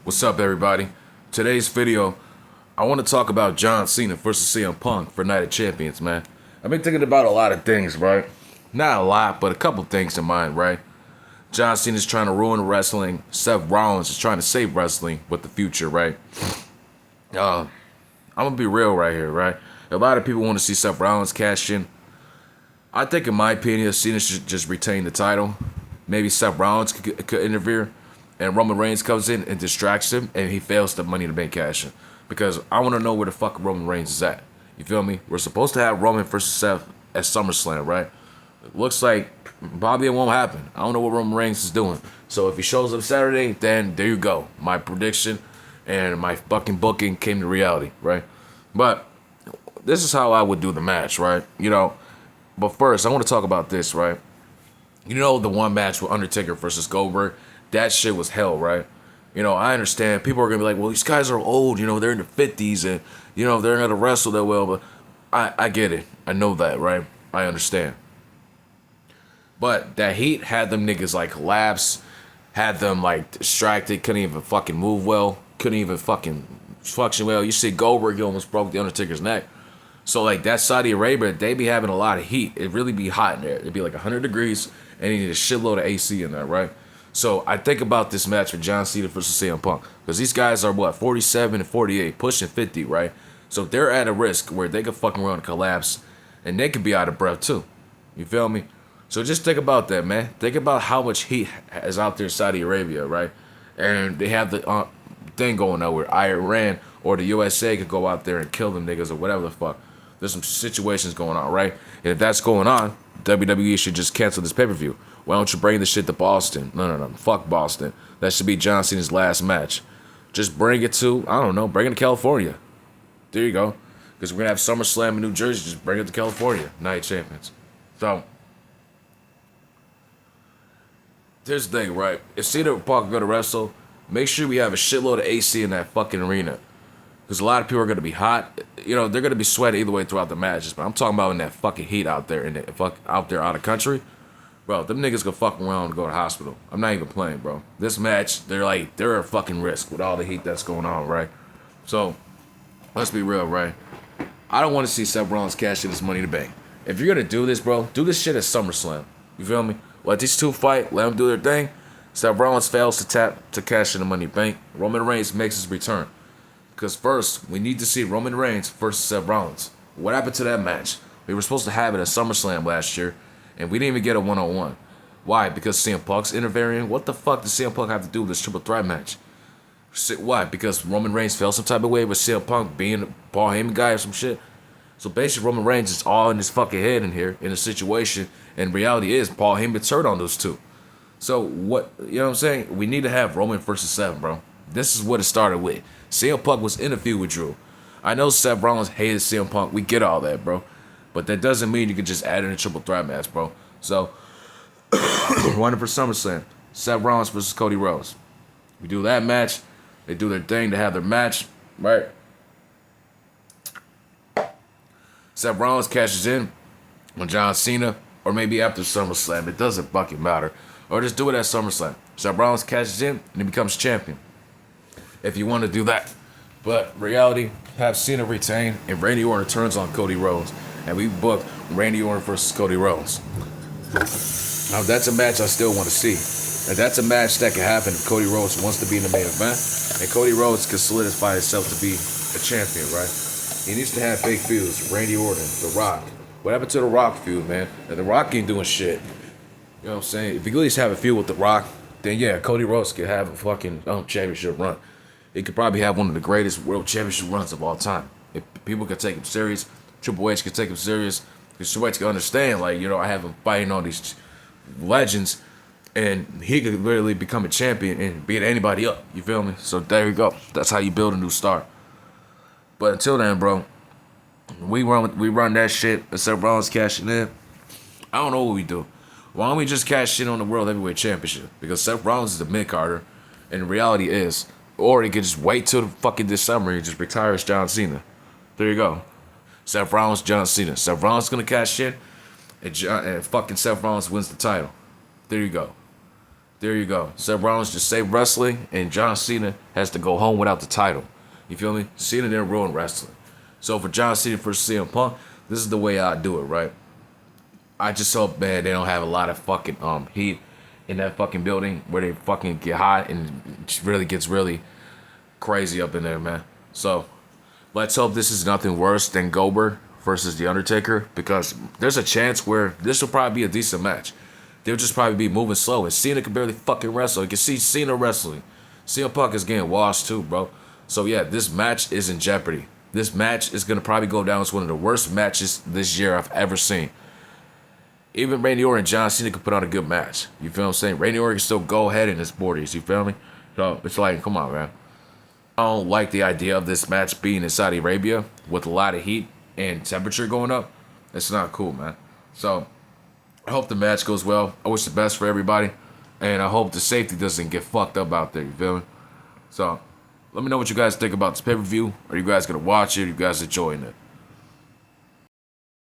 What's up, everybody? Today's video, I want to talk about John Cena versus CM Punk for Night of Champions, man. I've been thinking about a lot of things, right? Not a lot, but a couple things in mind, right? John Cena's trying to ruin wrestling. Seth Rollins is trying to save wrestling with the future, right? I'm gonna be real right here, right? A lot of people want to see Seth Rollins cash in. I think, in my opinion, Cena should just retain the title. Maybe Seth Rollins could interfere, and Roman Reigns comes in and distracts him, and he fails the Money in the Bank cash in. Because I want to know where the fuck Roman Reigns is at. You feel me? We're supposed to have Roman versus Seth at SummerSlam, right? It looks like probably it won't happen. I don't know what Roman Reigns is doing. So if he shows up Saturday, then there you go. My prediction and my fucking booking came to reality, right? But this is how I would do the match, right? But first, I want to talk about this, right? The one match with Undertaker versus Goldberg, that shit was hell, right? I understand. People are going to be like, well, these guys are old, they're in their 50s and, they're not going to wrestle that well. But I get it. I know that, right? I understand. But that heat had them niggas like collapse, had them like distracted, couldn't even fucking move well, couldn't even fucking function well. You see Goldberg, he almost broke the Undertaker's neck. So like that Saudi Arabia, they be having a lot of heat. It really be hot in there. It'd be like 100 degrees and you need a shitload of AC in there, right? So I think about this match with John Cena versus CM Punk. Because these guys are 47 and 48, pushing 50, right? So they're at a risk where they could fucking run and collapse and they could be out of breath too. You feel me? So just think about that, man. Think about how much heat is out there in Saudi Arabia, right? And they have the thing going on where Iran or the USA could go out there and kill them niggas or whatever the fuck. There's some situations going on, right? And if that's going on, WWE should just cancel this pay-per-view. Why don't you bring the shit to Boston? No. Fuck Boston. That should be John Cena's last match. Just bring it to, I don't know, bring it to California. There you go. Because we're going to have SummerSlam in New Jersey. Just bring it to California. Night Champions. So, here's the thing, right? If Cena and Punk are going to wrestle, make sure we have a shitload of AC in that fucking arena. Because a lot of people are going to be hot. They're going to be sweaty either way throughout the matches. But I'm talking about in that fucking heat out there, out of country. Bro, them niggas gonna fuck around and go to the hospital. I'm not even playing, bro. This match, they're a fucking risk with all the heat that's going on, right? So, let's be real, right? I don't want to see Seth Rollins cash in his Money in the Bank. If you're gonna do this, bro, do this shit at SummerSlam. You feel me? Let these two fight, let them do their thing. Seth Rollins fails to cash in the Money in the Bank. Roman Reigns makes his return. Because first, we need to see Roman Reigns versus Seth Rollins. What happened to that match? We were supposed to have it at SummerSlam last year, and we didn't even get a one-on-one. Why? Because CM Punk's interfering? What the fuck does CM Punk have to do with this triple threat match? Why? Because Roman Reigns felt some type of way with CM Punk being a Paul Heyman guy or some shit? So basically, Roman Reigns is all in his fucking head in here, in a situation, and reality is Paul Heyman's hurt on those two. So what, you know what I'm saying? We need to have Roman versus Seth, bro. This is what it started with. CM Punk was in a feud with Drew. I know Seth Rollins hated CM Punk. We get all that, bro. But that doesn't mean you can just add in a triple threat match, bro. So, running for SummerSlam, Seth Rollins versus Cody Rhodes. We do that match. They do their thing to have their match, right? Seth Rollins cashes in on John Cena, or maybe after SummerSlam. It doesn't fucking matter. Or just do it at SummerSlam. Seth Rollins cashes in, and he becomes champion. If you want to do that. But reality, have Cena retain, and Randy Orton turns on Cody Rhodes. And we booked Randy Orton versus Cody Rhodes. Now, that's a match I still want to see. And that's a match that can happen if Cody Rhodes wants to be in the main event. And Cody Rhodes can solidify himself to be a champion, right? He needs to have fake feuds. Randy Orton, The Rock. What happened to The Rock feud, man? And The Rock ain't doing shit. You know what I'm saying? If he could at least have a feud with The Rock, then yeah, Cody Rhodes could have a fucking championship run. He could probably have one of the greatest world championship runs of all time. If people could take him serious, Triple H could take him serious. Because Triple H could understand, I have him fighting all these legends, and he could literally become a champion and beat anybody up. You feel me? So there you go. That's how you build a new star. But until then, bro, we run that shit. Except Rollins cashing in. I don't know what we do. Why don't we just cash in on the World Heavyweight Championship? Because Seth Rollins is the mid-carder, and the reality is, or he could just wait till the fucking December and just retire as John Cena. There you go. Seth Rollins, John Cena. Seth Rollins is gonna cash in, and fucking Seth Rollins wins the title. There you go. There you go. Seth Rollins just saved wrestling, and John Cena has to go home without the title. You feel me? Cena didn't ruin wrestling. So for John Cena versus CM Punk, this is the way I do it, right? I just hope, man, they don't have a lot of fucking heat in that fucking building where they fucking get hot and it really gets really crazy up in there, man. So let's hope this is nothing worse than Goldberg versus The Undertaker, because there's a chance where this will probably be a decent match. They'll just probably be moving slow, and Cena can barely fucking wrestle. You can see Cena wrestling. CM Punk is getting washed too, bro. So yeah, this match is in jeopardy. This match is gonna probably go down as one of the worst matches this year I've ever seen. Even Randy Orton and John Cena could put on a good match. You feel what I'm saying? Randy Orton can still go ahead in his 40s. You feel me? So it's like, come on, man. I don't like the idea of this match being in Saudi Arabia with a lot of heat and temperature going up. It's not cool, man. So I hope the match goes well. I wish the best for everybody. And I hope the safety doesn't get fucked up out there. You feel me? So let me know what you guys think about this pay-per-view. Are you guys going to watch it? Are you guys enjoying it?